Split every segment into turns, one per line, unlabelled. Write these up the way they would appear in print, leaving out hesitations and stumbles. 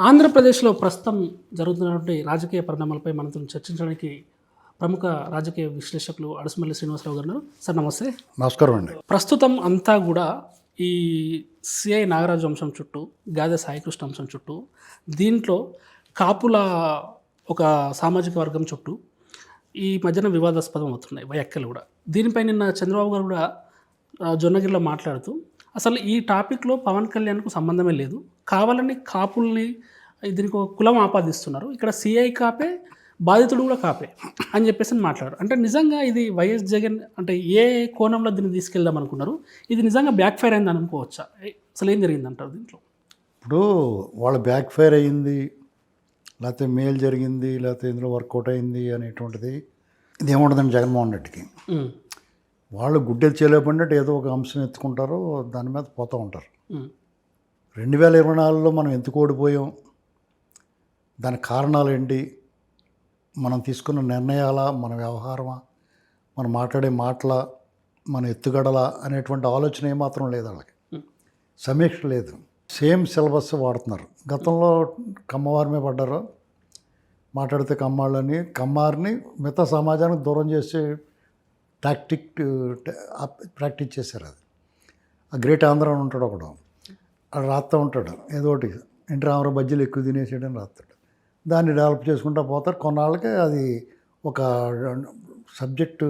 ఆంధ్రప్రదేశ్లో ప్రస్తుతం జరుగుతున్నటువంటి రాజకీయ పరిణామాలపై మనతో చర్చించడానికి ప్రముఖ రాజకీయ విశ్లేషకులు అడసుమల్లి శ్రీనివాసరావు గారు ఉన్నారు. సార్ నమస్తే.
నమస్కారం అండి.
ప్రస్తుతం అంతా కూడా ఈ సిఐ నాగరాజు అంశం చుట్టూ, గాదె సాయికృష్ణ అంశం చుట్టూ, దీంట్లో కాపుల ఒక సామాజిక వర్గం చుట్టూ ఈ మధ్యన వివాదాస్పదం అవుతున్నాయి వ్యాఖ్యలు కూడా. దీనిపై నిన్న చంద్రబాబు గారు కూడా జొన్నగిరిలో మాట్లాడుతూ అసలు ఈ టాపిక్లో పవన్ కళ్యాణ్కు సంబంధమే లేదు, కావాలని కాపుల్ని దీనికి ఒక కులం ఆపాదిస్తున్నారు, ఇక్కడ సిఐ కాపే బాధితుడు కూడా కాపే అని చెప్పేసి మాట్లాడారు. అంటే నిజంగా ఇది వైఎస్ జగన్ అంటే ఏ కోణంలో దీన్ని తీసుకెళ్దాం అనుకున్నారు, ఇది నిజంగా బ్యాక్ ఫైర్ అయిందని అనుకోవచ్చా? అసలు ఏం జరిగిందంటారు దీంట్లో?
ఇప్పుడు వాళ్ళ బ్యాక్ ఫైర్ అయ్యింది, లేకపోతే మేలు జరిగింది, లేకపోతే ఇందులో వర్కౌట్ అయింది అనేటువంటిది ఇది ఏముండదండి. జగన్మోహన్ రెడ్డికి వాళ్ళు గుడ్డెలు చేయలేపడినట్టు ఏదో ఒక అంశం ఎత్తుకుంటారో దాని మీద పోతూ ఉంటారు. 2024లో మనం ఎందుకు ఓడిపోయాం, దాని కారణాలు ఏంటి, మనం తీసుకున్న నిర్ణయాల, మన వ్యవహారమా, మనం మాట్లాడే మాటల, మన ఎత్తుగడల అనేటువంటి ఆలోచన ఏమాత్రం లేదు వాళ్ళకి. సమీక్ష లేదు. సేమ్ సిలబస్ వాడుతున్నారు. గతంలో కమ్మవారి మీద పడ్డారు, మాట్లాడితే కమ్మాళ్ళని, కమ్మారిని మిగతా సమాజానికి దూరం చేసే టాక్టిక్ ప్రాక్టీస్ చేశారు. అది ఆ గ్రేట్ ఆంధ్ర అని ఉంటాడు ఒకడు, అది రాస్తూ ఉంటాడు ఏదో ఒకటి, ఎన్టీ రామారావు బజ్జీలు ఎక్కువ తినేసేయడం రాస్తాడు. దాన్ని డెవలప్ చేసుకుంటూ పోతారు. కొన్నాళ్ళకి అది ఒక సబ్జెక్టు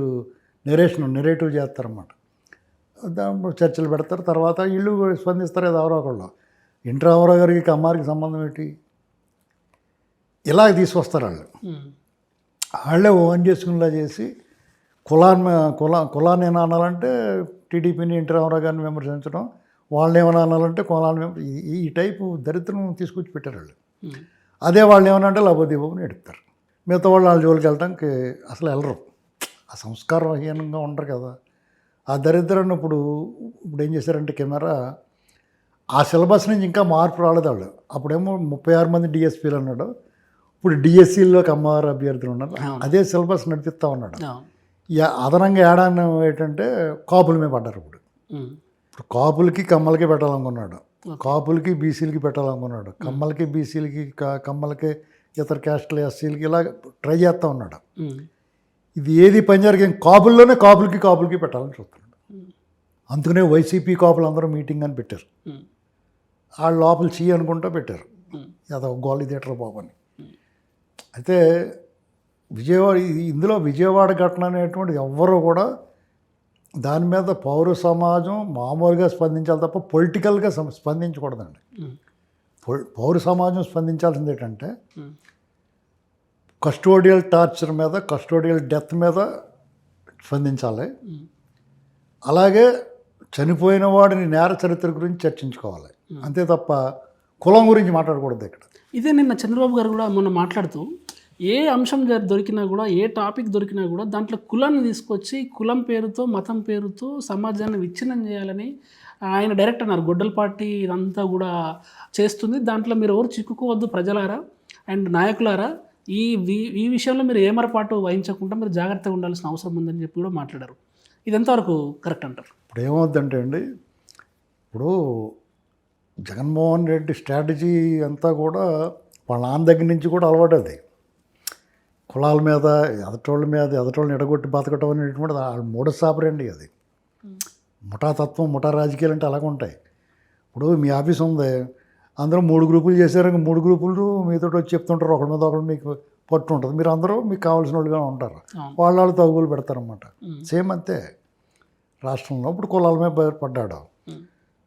నెరేటివ్ చేస్తారన్నమాట. దాని చర్చలు పెడతారు. తర్వాత వీళ్ళు స్పందిస్తారు ఏదో ఎవరో ఒకళ్ళు. ఎన్టీ రామారావు గారికి కమ్మారికి సంబంధం ఏంటి, ఇలాగ తీసుకొస్తారు వాళ్ళు. వాళ్ళే ఓన్ చేసుకునేలా చేసి కులాన్ని ఏమైనా అనాలంటే టీడీపీని, ఎన్టీ రామారావు గారిని విమర్శించడం, వాళ్ళని ఏమైనా అనాలంటే కులాన్ని ఈ టైపు దరిద్రం తీసుకొచ్చి పెట్టారు వాళ్ళు. అదే వాళ్ళు ఏమైనా అంటే లబోదీపని ఎడుతారు. మిగతా వాళ్ళు వాళ్ళ జోలికి వెళ్ళడానికి అసలు వెళ్ళరు. ఆ సంస్కారహీనంగా ఉండరు కదా. ఆ దరిద్రాన్ని ఇప్పుడు ఏం చేశారంటే కెమెరా ఆ సిలబస్ నుంచి ఇంకా మార్పు రాలేదు వాళ్ళు. అప్పుడేమో 36 మంది డిఎస్పీలు అన్నాడు, ఇప్పుడు డిఎస్సీలోకి అమ్మవారు అభ్యర్థులు ఉన్నారు. అదే సిలబస్ నడిపిస్తూ ఉన్నాడు. అదనంగా ఏడాన్ని ఏంటంటే కాపుల మీద పడ్డారు. ఇప్పుడు కాపులకి కమ్మలకి పెట్టాలనుకున్నాడు, కాపులకి బీసీలకి పెట్టాలనుకున్నాడు, కమ్మలకి బీసీలకి, కమ్మలకి ఇతర క్యాస్టులు ఎస్సీలకి ఇలా ట్రై చేస్తూ ఉన్నాడు. ఇది ఏది పని జరిగింది, కాపుల్లోనే కాపులకి పెట్టాలని చూస్తున్నాడు. అందుకనే వైసీపీ కాపులు అందరూ మీటింగ్ అని పెట్టారు. వాళ్ళు లోపల అనుకుంటూ పెట్టారు, అదొక గోళీ థియేటర్ బాబు అని. అయితే ఇందులో విజయవాడ ఘటన అనేటువంటిది ఎవ్వరూ కూడా దాని మీద పౌర సమాజం మామూలుగా స్పందించాలి తప్ప పొలిటికల్గా స్పందించకూడదండి. పౌర సమాజం స్పందించాల్సింది ఏంటంటే కస్టోడియల్ టార్చర్ మీద, కస్టోడియల్ డెత్ మీద స్పందించాలి. అలాగే చనిపోయిన వాడిని నేర చరిత్ర గురించి చర్చించుకోవాలి. అంతే తప్ప కులం గురించి మాట్లాడకూడదు ఇక్కడ.
ఇదే నిన్న చంద్రబాబు గారు కూడా మొన్న మాట్లాడుతూ ఏ అంశం దొరికినా కూడా, ఏ టాపిక్ దొరికినా కూడా దాంట్లో కులాన్ని తీసుకొచ్చి కులం పేరుతో, మతం పేరుతో సమాజాన్ని విచ్ఛిన్నం చేయాలని ఆయన డైరెక్ట్ అన్నారు. గొడ్డల పార్టీ ఇదంతా కూడా చేస్తుంది, దాంట్లో మీరు ఎవరు చిక్కుకోవద్దు ప్రజలారా అండ్ నాయకులారా, ఈ విషయంలో మీరు ఏమరపాటు వహించకుండా మీరు జాగ్రత్తగా ఉండాల్సిన అవసరం ఉందని చెప్పి కూడా మాట్లాడారు. ఇది ఎంతవరకు కరెక్ట్ అంటారు?
ఇప్పుడు ఏమవుద్దంటే అండి, ఇప్పుడు జగన్మోహన్ రెడ్డి స్ట్రాటజీ అంతా కూడా వాళ్ళ నాన్న దగ్గర నుంచి కూడా అలవాటు. అది కులాల మీద, ఎదటోళ్ళని ఎడగొట్టి బతకటం అనేటువంటి వాళ్ళు మూడసాపరండి. అది ముఠాతత్వం, ముఠా రాజకీయాలు అంటే అలాగ ఉంటాయి. ఇప్పుడు మీ ఆఫీస్ ఉంది, అందరూ 3 గ్రూపులు చేశారు, 3 గ్రూపులు మీతో వచ్చి చెప్తుంటారు, ఒకరి మీద ఒకరు మీకు పట్టు ఉంటుంది, మీరు అందరూ మీకు కావాల్సిన వాళ్ళుగా ఉంటారు, వాళ్ళు తగులు పెడతారన్నమాట. సేమ్ అంతే రాష్ట్రంలో. ఇప్పుడు కులాల మీద పడ్డాడు,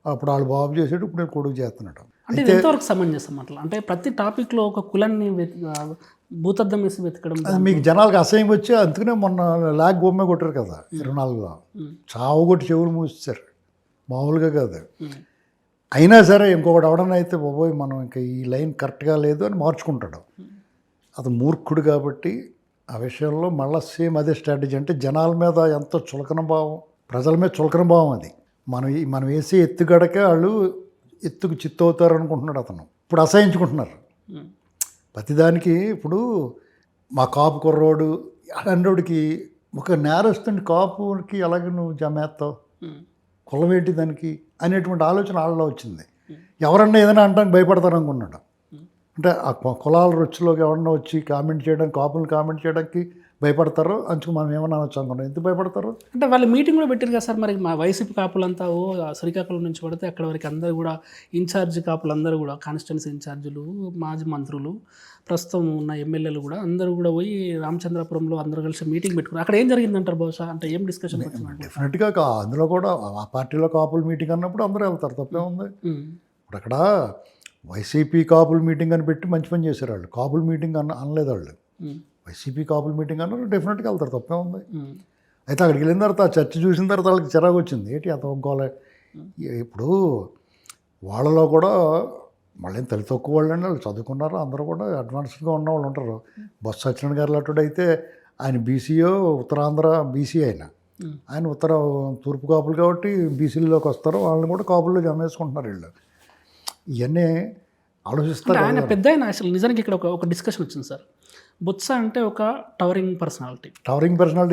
అప్పుడు వాళ్ళు బాబు చేసాడు, ఇప్పుడు నేను కొడుకు చేస్తున్నాడు.
అంటే ఎంతవరకు సమంజసం అట్లా? అంటే ప్రతి టాపిక్లో ఒక కులాన్ని భూతద్దం వేసి వెతకడం
అది మీకు జనాలకు అసహ్యం వచ్చి, అందుకనే మొన్న లాగ్ బొమ్మే కొట్టారు కదా 24లో, చావు కొట్టి చెవులు మూసేశారు, మామూలుగా కాదు. అయినా సరే ఇంకొకటి ఎవడన్నా అయితే బాబోయ్ మనం ఇంకా ఈ లైన్ కరెక్ట్గా లేదు అని మార్చుకుంటాడు. అది మూర్ఖుడు కాబట్టి ఆ విషయంలో మళ్ళీ సేమ్ అదే స్ట్రాటజీ. అంటే జనాల మీద ఎంతో చులకన భావం, ప్రజల మీద చులకన భావం. అది మనం వేసే ఎత్తుగడకే వాళ్ళు ఎత్తుకు చిత్తవుతారు అనుకుంటున్నాడు అతను. ఇప్పుడు అసహించుకుంటున్నారు ప్రతిదానికి. ఇప్పుడు మా కాపు కుర్రోడు అలాంటికి ఒక నేరస్తుంది, కాపుకి అలాగే నువ్వు జమేస్తావు, కులం ఏంటి దానికి అనేటువంటి ఆలోచన వాళ్ళలో వచ్చింది. ఎవరన్నా ఏదైనా అంటానికి భయపడతారు అనుకున్నాడు. అంటే ఆ కులాల రుచిలోకి ఎవరన్నా వచ్చి కామెంట్ చేయడానికి, కాపులను కామెంట్ చేయడానికి భయపడతారు. అంచుకు మనం ఏమన్నా అనొచ్చు అనుకున్నాం. ఎందుకు భయపడతారు?
అంటే వాళ్ళు మీటింగ్ కూడా పెట్టారు కదా సార్. మరి మా వైసీపీ కాపులంతా శ్రీకాకుళం నుంచి పడితే అక్కడ వరకు అందరూ కూడా ఇన్ఛార్జ్ కాపులందరూ కూడా కాన్స్టిట్యున్సీ ఇన్ఛార్జీలు, మాజీ మంత్రులు, ప్రస్తుతం ఉన్న ఎమ్మెల్యేలు కూడా అందరూ కూడా పోయి రామచంద్రపురంలో అందరూ కలిసి మీటింగ్ పెట్టుకున్నారు. అక్కడ ఏం జరిగిందంటారు బహుశా? అంటే ఏం డిస్కషన్ వచ్చింది?
డెఫినెట్గా అందులో కూడా ఆ పార్టీలో కాపుల మీటింగ్ అన్నప్పుడు అందరూ వెళ్తారు, తప్పే ఉంది. ఇప్పుడు అక్కడ వైసీపీ కాపుల మీటింగ్ అని పెట్టి మంచి పని చేశారు వాళ్ళు. కాపుల మీటింగ్ అనలేదు వాళ్ళు. వైసీపీ కాపుల మీటింగ్ అన్నారు, డెఫినెట్గా వెళ్తారు, తప్పే ఉంది. అయితే అక్కడికి వెళ్ళిన తర్వాత ఆ చర్చ చూసిన తర్వాత వాళ్ళకి చిరాకు వచ్చింది. ఏంటి అంత ఒప్పుకోవాలి? ఇప్పుడు వాళ్ళలో కూడా మళ్ళీ తల్లి తక్కువ వాళ్ళు అండి, వాళ్ళు చదువుకున్నారు, అందరూ కూడా అడ్వాన్స్డ్గా ఉన్న వాళ్ళు ఉంటారు. బొత్స సత్యనారాయణ గారు లాంటి అయితే ఆయన బీసీఓ, ఉత్తరాంధ్ర బీసీ ఆయన తూర్పు కాపులు కాబట్టి బీసీలోకి వస్తారు, వాళ్ళని కూడా కాపుల్లో జమేసుకుంటున్నారు వీళ్ళు. ఇవన్నీ ఆలోచిస్తారు.
ఆయన పెద్ద ఆయన అసలు నిజానికి ఇక్కడ ఒక డిస్కషన్ వచ్చింది సార్. బొత్స అంటే ఒక టవరింగ్ పర్సనాలిటీ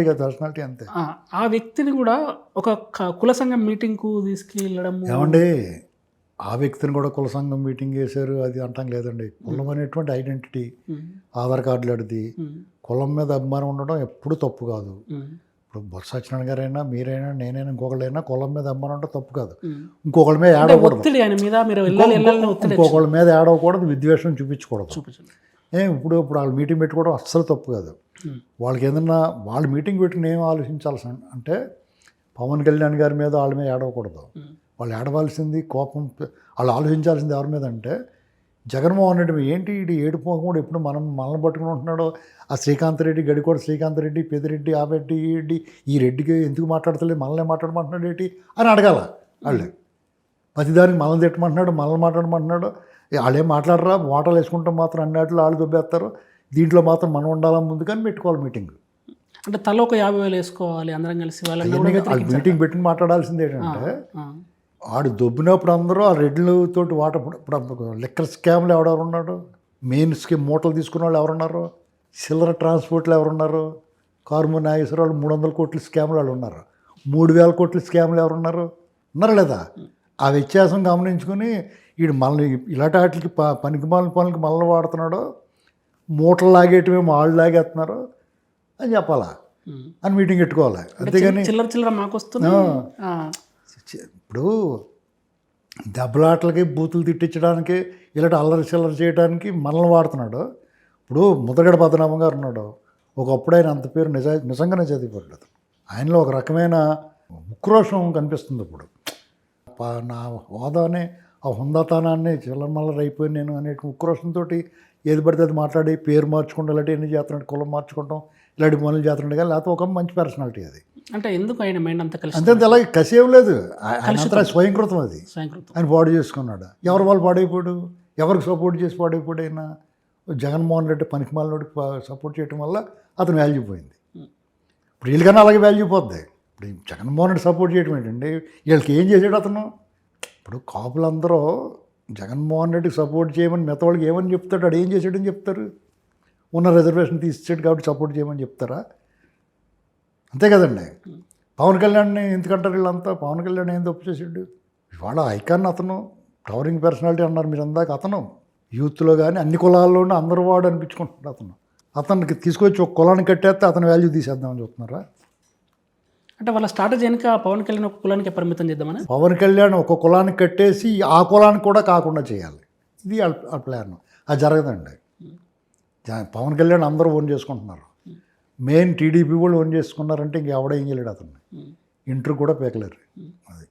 కదా, పర్సనాలిటీ అంతే.
ఆ వ్యక్తిని కూడా ఒక కుల సంఘం మీటింగ్కు తీసుకెళ్ళడం.
ఏమండి, ఆ వ్యక్తిని కూడా కుల సంఘం మీటింగ్ చేశారు అది అంటాం లేదండి. కులం అనేటువంటి ఐడెంటిటీ ఆధార్ కార్డులు అడిది, కులం మీద అభిమానం ఉండడం ఎప్పుడు తప్పు కాదు. ఇప్పుడు బొత్స సత్యనారాయణ గారైనా, మీరైనా, నేనైనా, ఇంకొకళ్ళైనా కులం మీద అభిమానం ఉండడం తప్పు కాదు. ఇంకొకళ్ళ మీద ఏడవకూడదు, ఇంకొకళ్ళ మీద ఏడవకూడదు, విద్వేషం చూపించకూడదు. ఇప్పుడు వాళ్ళు మీటింగ్ పెట్టుకోవడం అస్సలు తప్పు కాదు. వాళ్ళకి ఏదన్నా వాళ్ళు మీటింగ్ పెట్టుకుని ఏం ఆలోచించాల్సి అంటే పవన్ కళ్యాణ్ గారి మీద వాళ్ళ మీద ఏడవకూడదు. వాళ్ళు ఏడవలసింది కోపం, వాళ్ళు ఆలోచించాల్సింది ఎవరి మీద అంటే జగన్మోహన్ రెడ్డి ఏంటి ఇది ఏడుపోకుండా ఎప్పుడు మనల్ని పట్టుకుని ఉంటున్నాడో, ఆ శ్రీకాంత్ రెడ్డి, గడికోట శ్రీకాంత్ రెడ్డి, పెద్దిరెడ్డి, ఆ రెడ్డి, ఈ రెడ్డి, ఈ రెడ్డికి ఎందుకు మాట్లాడతలేదు, మనల్ని మాట్లాడమంటున్నాడు ఏంటి అని అడగాల. వాళ్ళు ప్రతిదానికి మనల్ని తిట్టమంటున్నాడు, మనల్ని మాట్లాడమంటున్నాడు. వాళ్ళేం మాట్లాడరా, ఓటలు వేసుకుంటాం మాత్రం అన్నిటిలో వాళ్ళు దొబ్బేస్తారు, దీంట్లో మాత్రం మనం ఉండాలని ముందు కానీ పెట్టుకోవాలి మీటింగ్.
అంటే తల ఒక 50,000 వేసుకోవాలి అందరం కలిసి. వాళ్ళు
మీటింగ్ పెట్టి మాట్లాడాల్సింది ఏంటంటే ఆడు దొబ్బినప్పుడు అందరూ ఆ రెడ్లతో ఇప్పుడు లెక్కర్ స్కామ్లు ఎవరెవరు ఉన్నాడు, మెయిన్ స్కీమ్ మూటలు తీసుకున్న వాళ్ళు ఎవరున్నారు, సిల్లర్ ట్రాన్స్పోర్ట్లు ఎవరున్నారు, కార్ము నాగేశ్వరరావు 300 కోట్ల స్కామ్లు వాళ్ళు ఉన్నారు, 3,000 కోట్ల స్కామ్లు ఎవరున్నారు, ఉన్నారా లేదా? ఆ వ్యత్యాసం గమనించుకుని వీడు మనల్ని ఇలాంటి వాటికి పనికిమాలిన పనులకి మనల్ని వాడుతున్నాడు, మూటలు లాగేటివేమో వాళ్ళు లాగేస్తున్నారు అని చెప్పాలా అని మీటింగ్ పెట్టుకోవాలి. అంతేగాని
చిల్లర మాకు వస్తుంది.
ఇప్పుడు దెబ్బలాటలకి, బూతులు తిట్టించడానికి, ఇలాంటి అల్లరి చిల్లర చేయడానికి మనల్ని వాడుతున్నాడు. ఇప్పుడు ముద్రగడ పద్మనాభం గారు ఉన్నాడు, ఒకప్పుడు ఆయన అంత పేరు నిజంగానే చదివిపడ్డదు. ఆయనలో ఒక రకమైన ఉక్రోషం కనిపిస్తుంది. ఇప్పుడు నా హోదానే, ఆ హుందాతనాన్ని చిల్లమల్లర అయిపోయి నేను అనే ఉక్రోషంతో ఏది పడితే అది మాట్లాడి పేరు మార్చుకుంటాం, ఇలాంటి ఎన్ని చేస్తున్నాడు, కులం మార్చుకుంటాం, ఇలాంటి పనులు చేస్తున్నాడు. కానీ లేకపోతే ఒక మంచి పర్సనాలిటీ అది.
అంటే ఎందుకు ఆయన మైండ్ అంతా కలిసి
అంతే, అలాగే కసి ఏం లేదు, ఆయన స్వయంకృతం అది. ఆయన పాడు చేసుకున్నాడు. ఎవరు వాళ్ళు పాడైపోయాడు, ఎవరికి సపోర్ట్ చేసి పాడైపోయాడు అయినా. జగన్మోహన్ రెడ్డి పనికిమాలినోడికి సపోర్ట్ చేయడం వల్ల అతను వాల్యూ పోయింది. ఇప్పుడు వీళ్ళకన్నా అలాగే వాల్యూ పోద్ది. ఇప్పుడు జగన్మోహన్ రెడ్డి సపోర్ట్ చేయడం ఏంటండి, వీళ్ళకి ఏం చేశాడు అతను? ఇప్పుడు కాపులందరూ జగన్మోహన్ రెడ్డికి సపోర్ట్ చేయమని మిగతా వాళ్ళకి ఏమని చెప్తాడు, అడు ఏం చేశాడని చెప్తారు? ఉన్న రిజర్వేషన్ తీసేసాడు కాబట్టి సపోర్ట్ చేయమని చెప్తారా? అంతే కదండి. పవన్ కళ్యాణ్ని ఎందుకంటారు వీళ్ళంతా? పవన్ కళ్యాణ్ ఏం తప్పు చేసాడు? ఇవాళ ఐకాన్ అతను, టవరింగ్ పర్సనాలిటీ అన్నారు మీరు అందాక. అతను యూత్లో కానీ అన్ని కులాల్లోనూ అందరూ వాడు అనిపించుకుంటున్నాడు. అతనికి తీసుకొచ్చి ఒక కులాన్ని కట్టేస్తే అతని వాల్యూ తీసేద్దామని చెప్తున్నారా?
అంటే వాళ్ళ స్ట్రాటజీ వెనుక పవన్ కళ్యాణ్ ఒక కులానికి పరిమితం చేద్దామని.
పవన్ కళ్యాణ్ ఒక కులానికి కట్టేసి ఆ కులానికి కూడా కాకుండా చేయాలి, ఇది ఆ ప్లాన్. అది జరగదండి. పవన్ కళ్యాణ్ అందరూ ఓన్ చేసుకుంటున్నారు. మెయిన్ టీడీపీ వాళ్ళు ఓన్ చేసుకున్నారంటే ఇంక ఎవడ ఏం చేయలేడు అతన్ని. ఇంటర్ కూడా పేకలేరు అది.